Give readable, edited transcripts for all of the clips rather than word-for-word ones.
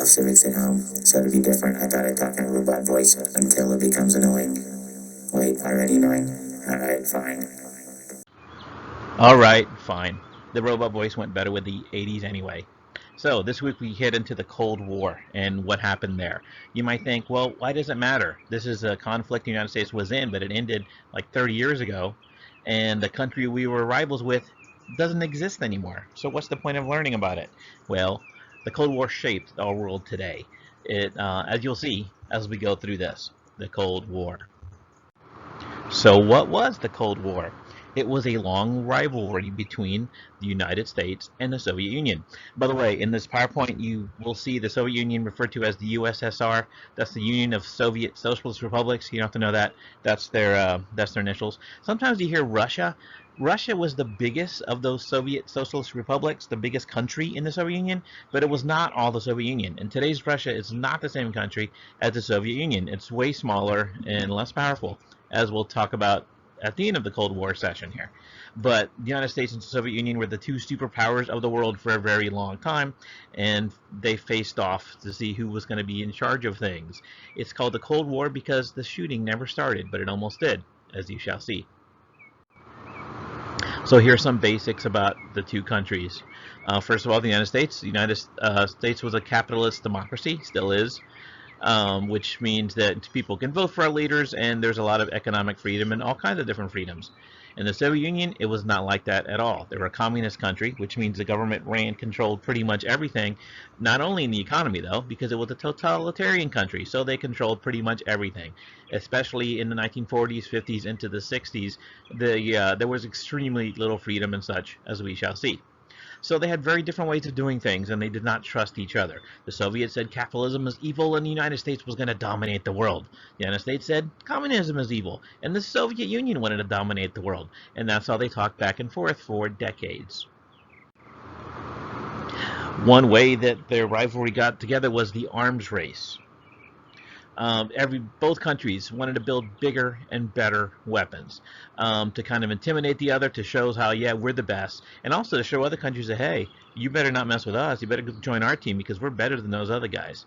Civics at home, so to be different, I thought I'd talk in a robot voice until it becomes annoying. Wait, already annoying? Alright, fine. All right, fine. The robot voice went better with the 80s anyway. So, this week we hit into the Cold War and what happened there. You might think, well, why does it matter? This is a conflict the United States was in, but it ended like 30 years ago, and the country we were rivals with doesn't exist anymore. So, what's the point of learning about it? Well, the Cold War shaped our world today. As you'll see as we go through this, the Cold War. So, what was the Cold War? It was a long rivalry between the United States and the Soviet Union. By the way, in this PowerPoint, you will see the Soviet Union referred to as the USSR. That's the Union of Soviet Socialist Republics. You don't have to know that. That's their initials. Sometimes you hear Russia. Russia was the biggest of those Soviet Socialist republics, the biggest country in the Soviet Union, but it was not all the Soviet Union. And today's Russia is not the same country as the Soviet Union. It's way smaller and less powerful, as we'll talk about at the end of the Cold War session here. But the United States and the Soviet Union were the two superpowers of the world for a very long time, and they faced off to see who was going to be in charge of things. It's called the Cold War because the shooting never started, but it almost did, as you shall see. So here's some basics about the two countries. First of all, the United States. The United States was a capitalist democracy, still is, which means that people can vote for our leaders, and there's a lot of economic freedom and all kinds of different freedoms. In the Soviet Union, it was not like that at all. They were a communist country, which means the government controlled pretty much everything, not only in the economy, though, because it was a totalitarian country, so they controlled pretty much everything. Especially in the 1940s, 50s, into the 60s, there was extremely little freedom and such, as we shall see. So they had very different ways of doing things, and they did not trust each other. The Soviets said capitalism is evil, and the United States was going to dominate the world. The United States said communism is evil, and the Soviet Union wanted to dominate the world. And that's how they talked back and forth for decades. One way that their rivalry got together was the arms race. Both countries wanted to build bigger and better weapons, to kind of intimidate the other, to show how, yeah, we're the best, and also to show other countries that, hey, you better not mess with us, you better join our team because we're better than those other guys.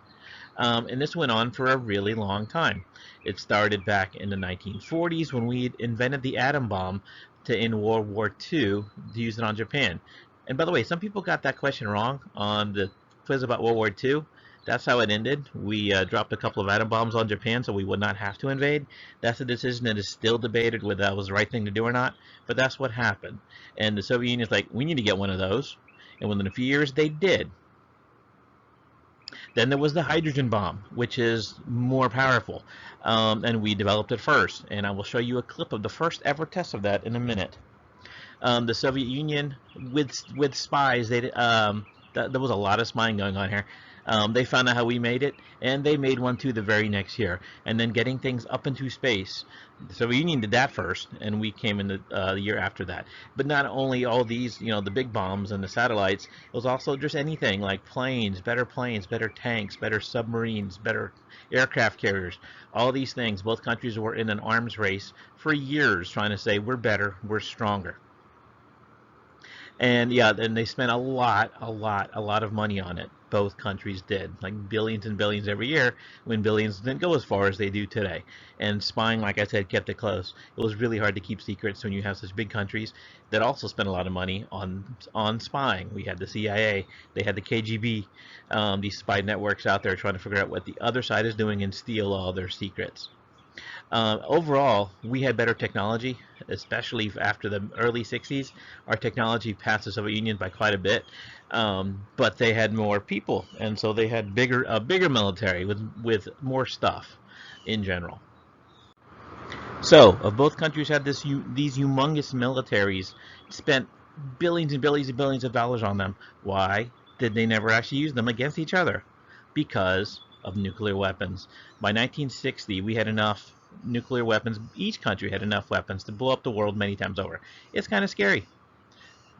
And this went on for a really long time. It started back in the 1940s when we invented the atom bomb to end World War II, to use it on Japan. And by the way, some people got that question wrong on the quiz about World War II. That's how it ended. We dropped a couple of atom bombs on Japan so we would not have to invade. That's a decision that is still debated whether that was the right thing to do or not, but that's what happened. And the Soviet Union is like, we need to get one of those. And within a few years, they did. Then there was the hydrogen bomb, which is more powerful, and we developed it first. And I will show you a clip of the first ever test of that in a minute. The Soviet Union, with spies, there was a lot of spying going on here. They found out how we made it, and they made one too the very next year. And then getting things up into space. The Soviet Union did that first, and we came in the year after that. But not only all these, the big bombs and the satellites, it was also just anything like planes, better tanks, better submarines, better aircraft carriers. All these things, both countries were in an arms race for years trying to say, we're better, we're stronger. And yeah, then they spent a lot of money on it. Both countries did, like billions and billions every year, when billions didn't go as far as they do today. And spying, like I said, kept it close. It was really hard to keep secrets when you have such big countries that also spend a lot of money on spying. We had the CIA, they had the KGB, these spy networks out there trying to figure out what the other side is doing and steal all their secrets. Overall, we had better technology, especially after the early 60s. Our technology passed the Soviet Union by quite a bit, but they had more people, and so they had a bigger military with more stuff in general. So, if both countries had these humongous militaries, spent billions and billions and billions of dollars on them, why did they never actually use them against each other? Because of nuclear weapons. By 1960, we had enough nuclear weapons. Each country had enough weapons to blow up the world many times over. It's kind of scary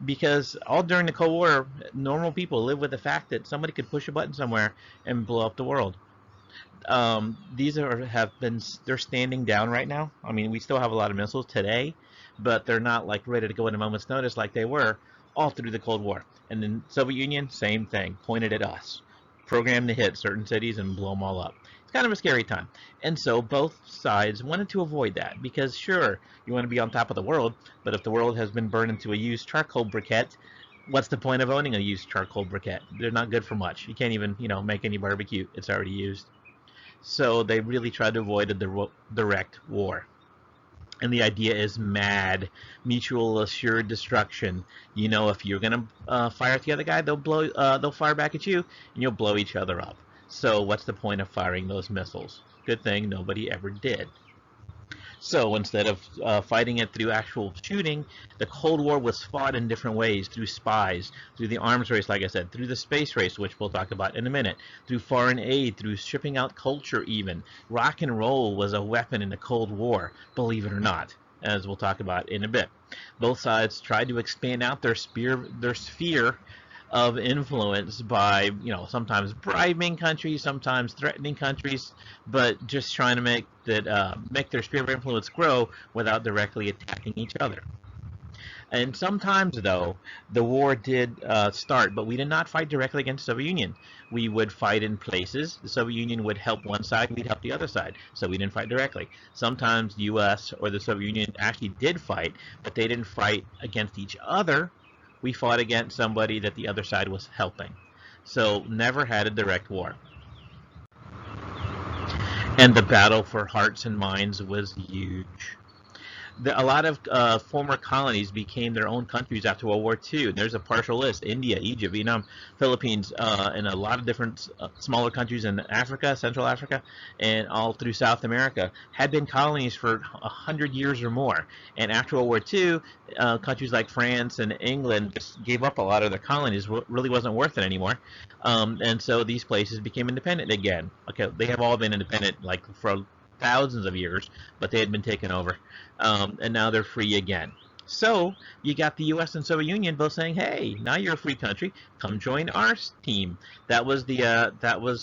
because all during the Cold War, normal people live with the fact that somebody could push a button somewhere and blow up the world. They're standing down right now. I mean, we still have a lot of missiles today, but they're not like ready to go at a moment's notice like they were all through the Cold War. And then Soviet Union, same thing, pointed at us. programmed to hit certain cities and blow them all up. It's kind of a scary time. And so both sides wanted to avoid that because, sure, you want to be on top of the world, but if the world has been burned into a used charcoal briquette, what's the point of owning a used charcoal briquette? They're not good for much. You can't even, make any barbecue. It's already used. So they really tried to avoid a direct war. And the idea is mad, mutual assured destruction. If you're gonna fire at the other guy, they'll fire back at you, and you'll blow each other up. So what's the point of firing those missiles? Good thing nobody ever did. So instead of fighting it through actual shooting, the Cold War was fought in different ways through spies, through the arms race, like I said, through the space race, which we'll talk about in a minute, through foreign aid, through shipping out culture, even. Rock and roll was a weapon in the Cold War, believe it or not, as we'll talk about in a bit. Both sides tried to expand out their sphere of influence by, sometimes bribing countries, sometimes threatening countries, but just trying to make their sphere of influence grow without directly attacking each other. And sometimes, though, the war did start, but we did not fight directly against the Soviet Union. We would fight in places. The Soviet Union would help one side, we'd help the other side. So we didn't fight directly. Sometimes the U.S. or the Soviet Union actually did fight, but they didn't fight against each other. We fought against somebody that the other side was helping. So never had a direct war. And the battle for hearts and minds was huge. A lot of former colonies became their own countries after World War II. There's a partial list: India, Egypt, Vietnam, Philippines, and a lot of different smaller countries in Africa, Central Africa, and all through South America had been colonies for 100 years or more. And after World War II, countries like France and England just gave up a lot of their colonies. Really wasn't worth it anymore, and so these places became independent again. Okay, they have all been independent like for thousands of years, but they had been taken over, and now they're free again. So you got the U.S. and Soviet Union both saying, "Hey, now you're a free country. Come join our team." That was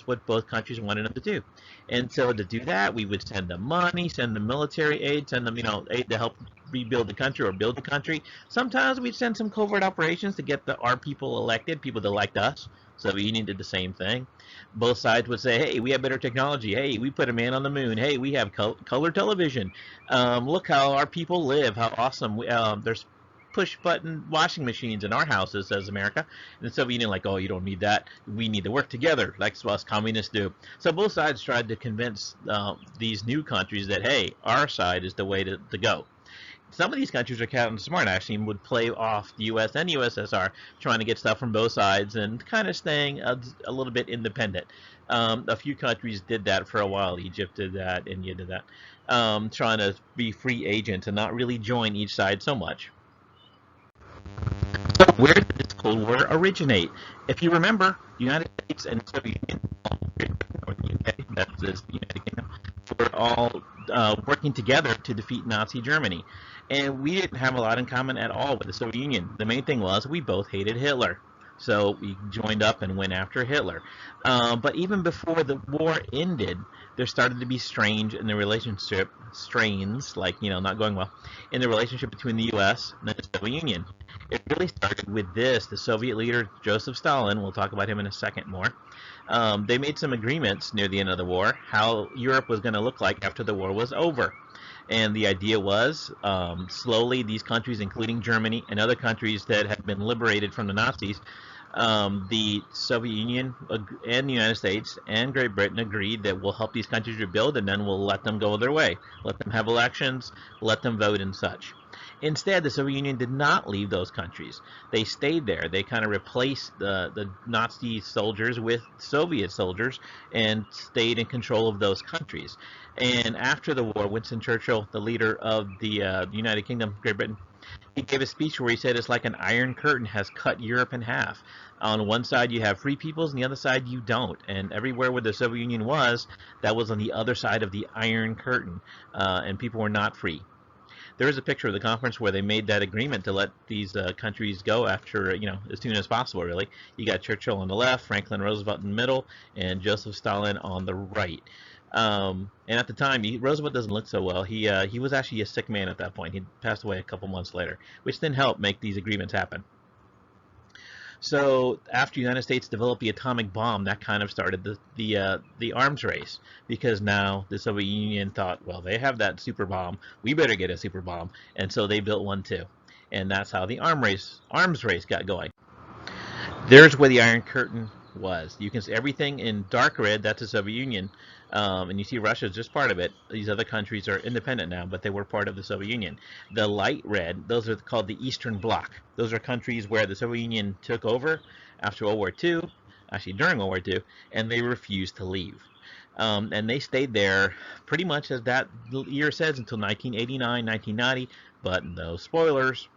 what both countries wanted them to do. And so to do that, we would send them money, send them military aid, send them aid to help rebuild the country or build the country. Sometimes we'd send some covert operations to get our people elected, people that liked us. Soviet Union did the same thing. Both sides would say, "Hey, we have better technology. Hey, we put a man on the moon. Hey, we have color television. Look how our people live. How awesome! There's push button washing machines in our houses," says America. And the Soviet Union, like, "Oh, you don't need that. We need to work together, like us communists do." So both sides tried to convince these new countries that, hey, our side is the way to go. Some of these countries are kind of smart, actually, and would play off the U.S. and USSR, trying to get stuff from both sides and kind of staying a little bit independent. A few countries did that for a while. Egypt did that, India did that, trying to be free agents and not really join each side so much. So where did this Cold War originate? If you remember, the United States and Soviet Union, or the UK, that's the United Kingdom, were all working together to defeat Nazi Germany. And we didn't have a lot in common at all with the Soviet Union. The main thing was we both hated Hitler. So we joined up and went after Hitler. But even before the war ended, there started to be strains, like, not going well, in the relationship between the U.S. and the Soviet Union. It really started with this. The Soviet leader, Joseph Stalin, we'll talk about him in a second more, they made some agreements near the end of the war, how Europe was going to look like after the war was over. And the idea was slowly these countries, including Germany and other countries that had been liberated from the Nazis, the Soviet Union and the United States and Great Britain agreed that we'll help these countries rebuild, and then we'll let them go their way. Let them have elections, let them vote and such. Instead, the Soviet Union did not leave those countries. They stayed there. They kind of replaced the Nazi soldiers with Soviet soldiers and stayed in control of those countries. And after the war, Winston Churchill, the leader of the United Kingdom, Great Britain, he gave a speech where he said it's like an iron curtain has cut Europe in half. On one side you have free peoples, and the other side you don't. And everywhere where the Soviet Union was, that was on the other side of the iron curtain, and people were not free. There is a picture of the conference where they made that agreement to let these countries go after, as soon as possible, really. You got Churchill on the left, Franklin Roosevelt in the middle, and Stalin on the right. And at the time, Roosevelt doesn't look so well. He was actually a sick man at that point. He passed away a couple months later, which didn't help make these agreements happen. So after the United States developed the atomic bomb, that kind of started the arms race, because now the Soviet Union thought, well, they have that super bomb, we better get a super bomb, and so they built one too, and that's how the arms race got going. There's where the Iron Curtain was. You can see everything in dark red. That's the Soviet Union, and you see Russia is just part of it. These other countries are independent now, but they were part of the Soviet Union. The light red, those are called the Eastern Bloc. Those are countries where the Soviet Union took over after World War II, actually during World War II, and they refused to leave. And they stayed there pretty much as that year says until 1989, 1990, but no spoilers.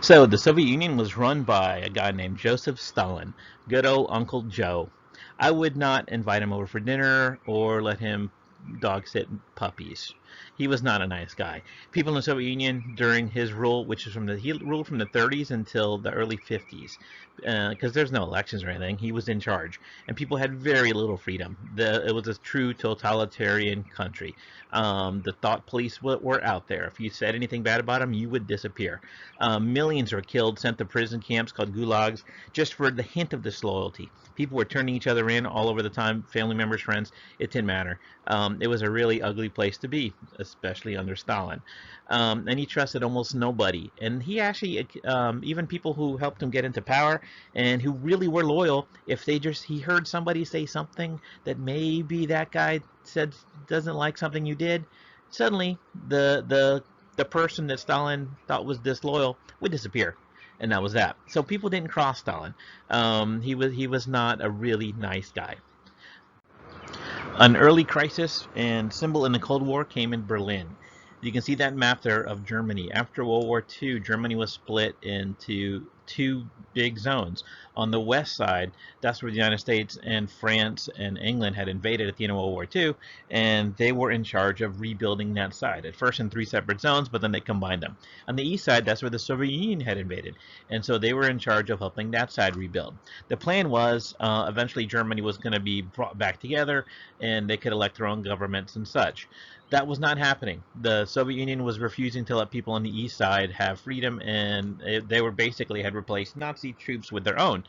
So the Soviet Union was run by a guy named Joseph Stalin, good old Uncle Joe. I would not invite him over for dinner or let him dog sit puppies. He was not a nice guy. People in the Soviet Union during his rule, which is he ruled from the 30s until the early 50s, because there's no elections or anything. He was in charge, and people had very little freedom. It was a true totalitarian country. The thought police were out there. If you said anything bad about him, you would disappear. Millions were killed, sent to prison camps called gulags, just for the hint of disloyalty. People were turning each other in all over the time, family members, friends. It didn't matter. It was a really ugly place to be, especially under Stalin. And he trusted almost nobody. And he actually, even people who helped him get into power and who really were loyal, if he heard somebody say something that maybe that guy said doesn't like something you did, suddenly the person that Stalin thought was disloyal would disappear, and that was that. So people didn't cross Stalin. He was not a really nice guy. An early crisis and symbol in the Cold War came in Berlin. You can see that map there of Germany. After World War II, Germany was split into two big zones. On the west side, that's where the United States and France and England had invaded at the end of World War II, and they were in charge of rebuilding that side. At first in three separate zones, but then they combined them. On the east side, that's where the Soviet Union had invaded, and so they were in charge of helping that side rebuild. The plan was eventually Germany was going to be brought back together, and they could elect their own governments and such. That was not happening. The Soviet Union was refusing to let people on the east side have freedom, and they were basically had replaced Nazi troops with their own.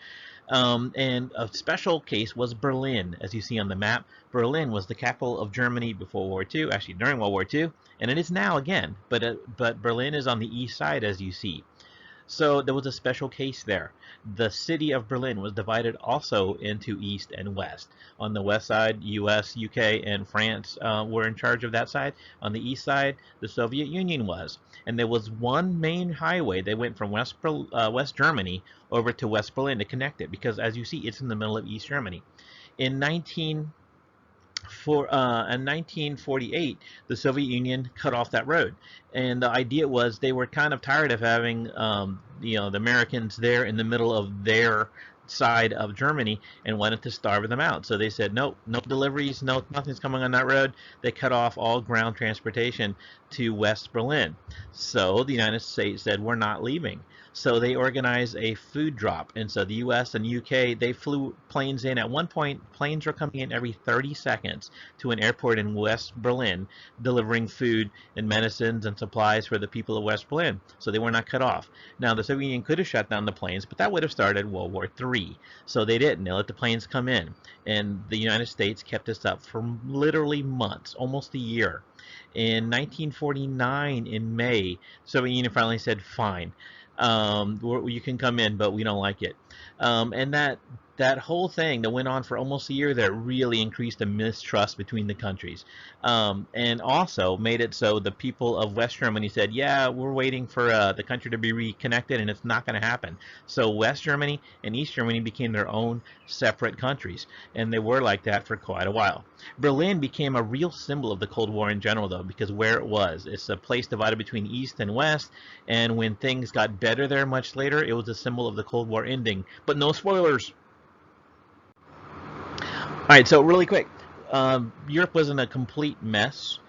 And a special case was Berlin, as you see on the map. Berlin was the capital of Germany before World War II, actually during World War II, and it is now again. But Berlin is on the east side, as you see. So there was a special case there. The city of Berlin was divided also into East and West. On the west side, US, UK, and France were in charge of that side. On the east side, the Soviet Union was. And there was one main highway that went from West Germany over to West Berlin to connect it, because as you see, it's in the middle of East Germany. In 1948, the Soviet Union cut off that road, and the idea was they were kind of tired of having the Americans there in the middle of their side of Germany and wanted to starve them out. So they said, no, no deliveries, no, nothing's coming on that road. They cut off all ground transportation to West Berlin. So the United States said, we're not leaving. So they organized a food drop, and so the U.S. and U.K. they flew planes in. At one point, planes were coming in every 30 seconds to an airport in West Berlin, delivering food and medicines and supplies for the people of West Berlin. So they were not cut off. Now the Soviet Union could have shut down the planes, but that would have started World War III. So they didn't. They let the planes come in, and the United States kept this up for literally months, almost a year. In 1949, in May, the Soviet Union finally said, "Fine, you can come in, but we don't like it." And that whole thing that went on for almost a year there really increased the mistrust between the countries, and also made it so the people of West Germany said, "Yeah, we're waiting for the country to be reconnected, and it's not going to happen." So West Germany and East Germany became their own separate countries, and they were like that for quite a while. Berlin became a real symbol of the Cold War in general, though, because where it was, it's a place divided between East and West, and when things got better there much later, it was a symbol of the Cold War ending. But no spoilers. All right, so really quick, Europe was in a complete mess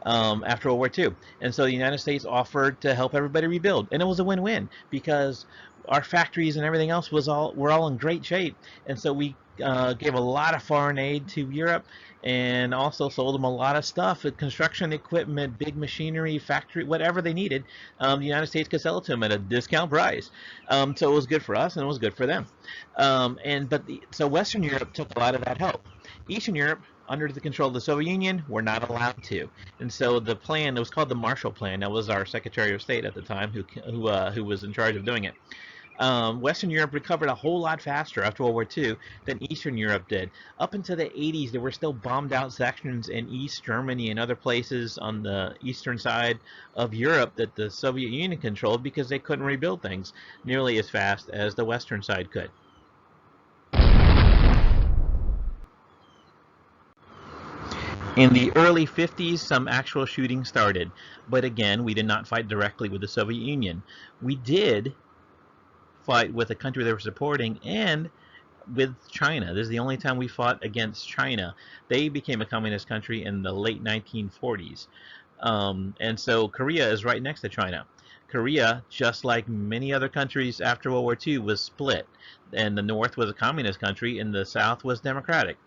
after World War II, and so the United States offered to help everybody rebuild, and it was a win-win because our factories and everything else were all in great shape, and so we gave a lot of foreign aid to Europe, and also sold them a lot of stuff, construction equipment, big machinery, factory, whatever they needed. The United States could sell it to them at a discount price. So it was good for us, and it was good for them. So Western Europe took a lot of that help. Eastern Europe, under the control of the Soviet Union, were not allowed to. And so the plan, it was called the Marshall Plan. That was our Secretary of State at the time who was in charge of doing it. Western Europe recovered a whole lot faster after World War II than Eastern Europe did. Up until the 80s, there were still bombed out sections in East Germany and other places on the eastern side of Europe that the Soviet Union controlled because they couldn't rebuild things nearly as fast as the western side could. In the early 50s, some actual shooting started, but again, we did not fight directly with the Soviet Union. We did fight with a country they were supporting and with China. This is the only time we fought against China. They became a communist country in the late 1940s. And so Korea is right next to China. Korea, just like many other countries after World War II, was split. And the North was a communist country and the South was democratic.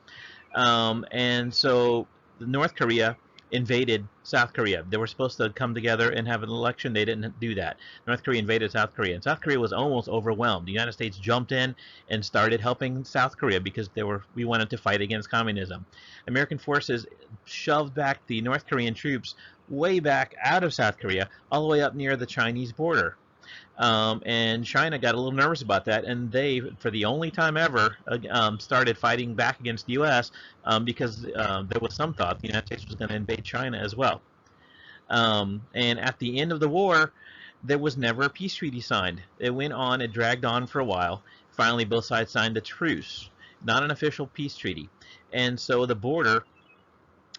And so North Korea invaded South Korea. They were supposed to come together and have an election. They didn't do that. North Korea invaded South Korea, and South Korea was almost overwhelmed. The United States jumped in and started helping South Korea because we wanted to fight against communism. American forces shoved back the North Korean troops way back out of South Korea, all the way up near the Chinese border. And China got a little nervous about that, and they, for the only time ever, started fighting back against the U.S. Because there was some thought the United States was going to invade China as well. And at the end of the war, there was never a peace treaty signed. It went on, it dragged on for a while. Finally, both sides signed a truce, not an official peace treaty. And so the border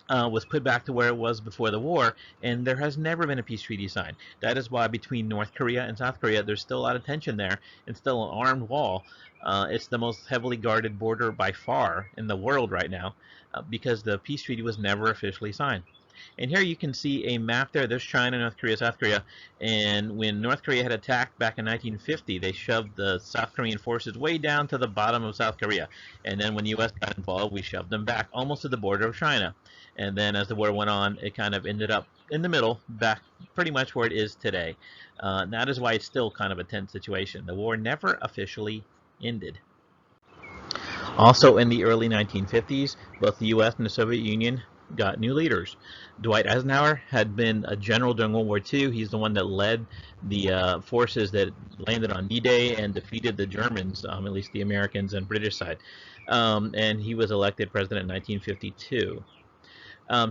was put back to where it was before the war, and there has never been a peace treaty signed. That is why between North Korea and South Korea, there's still a lot of tension there, and still an armed wall. It's the most heavily guarded border by far in the world right now, because the peace treaty was never officially signed. And here you can see a map there. There's China, North Korea, South Korea. And when North Korea had attacked back in 1950, they shoved the South Korean forces way down to the bottom of South Korea. And then when the U.S. got involved, we shoved them back almost to the border of China. And then as the war went on, it kind of ended up in the middle, back pretty much where it is today. And that is why it's still kind of a tense situation. The war never officially ended. Also in the early 1950s, both the U.S. and the Soviet Union got new leaders. Dwight Eisenhower had been a general during World War II. He's the one that led the forces that landed on D-Day and defeated the Germans, at least the Americans and British side. And he was elected president in 1952.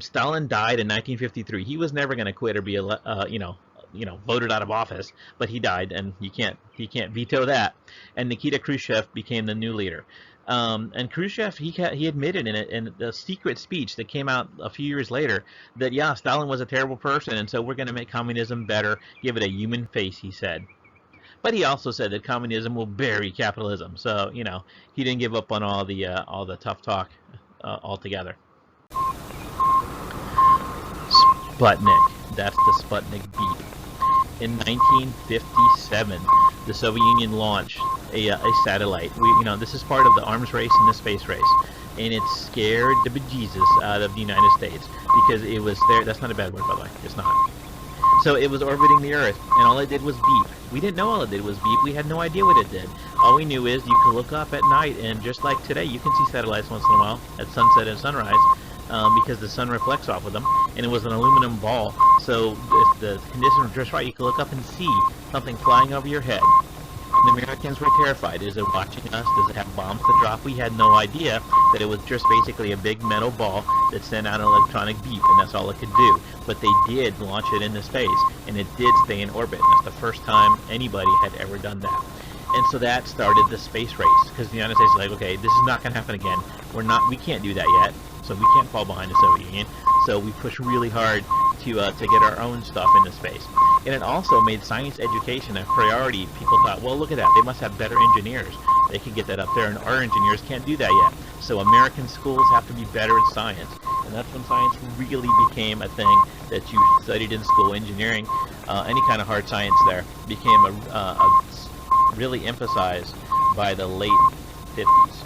Stalin died in 1953. He was never going to quit or be, voted out of office, but he died, and he can't veto that. And Nikita Khrushchev became the new leader. And Khrushchev, he admitted in a secret speech that came out a few years later that, yeah, Stalin was a terrible person, and so we're going to make communism better, give it a human face, he said. But he also said that communism will bury capitalism. So, he didn't give up on all the tough talk altogether. Sputnik. That's the Sputnik beep. In 1957, the Soviet Union launched a satellite. This is part of the arms race and the space race, and it scared the bejesus out of the United States because it was there. That's not a bad word, by the way. It's not. So it was orbiting the Earth, and all it did was beep. We didn't know all it did was beep. We had no idea what it did. All we knew is you could look up at night, and just like today, you can see satellites once in a while at sunset and sunrise. Because the sun reflects off of them, and it was an aluminum ball, so if the conditions were just right, you could look up and see something flying over your head. The Americans were terrified. Is it watching us? Does it have bombs to drop? We had no idea that it was just basically a big metal ball that sent out an electronic beep, and that's all it could do. But they did launch it into space, and it did stay in orbit. That's the first time anybody had ever done that. And so that started the space race, because the United States was like, okay, this is not going to happen again. We can't do that yet. So we can't fall behind the Soviet Union. So we push really hard to get our own stuff into space. And it also made science education a priority. People thought, well, look at that. They must have better engineers. They can get that up there, and our engineers can't do that yet. So American schools have to be better at science. And that's when science really became a thing that you studied in school. Engineering, any kind of hard science there, became a really emphasized by the late 50s.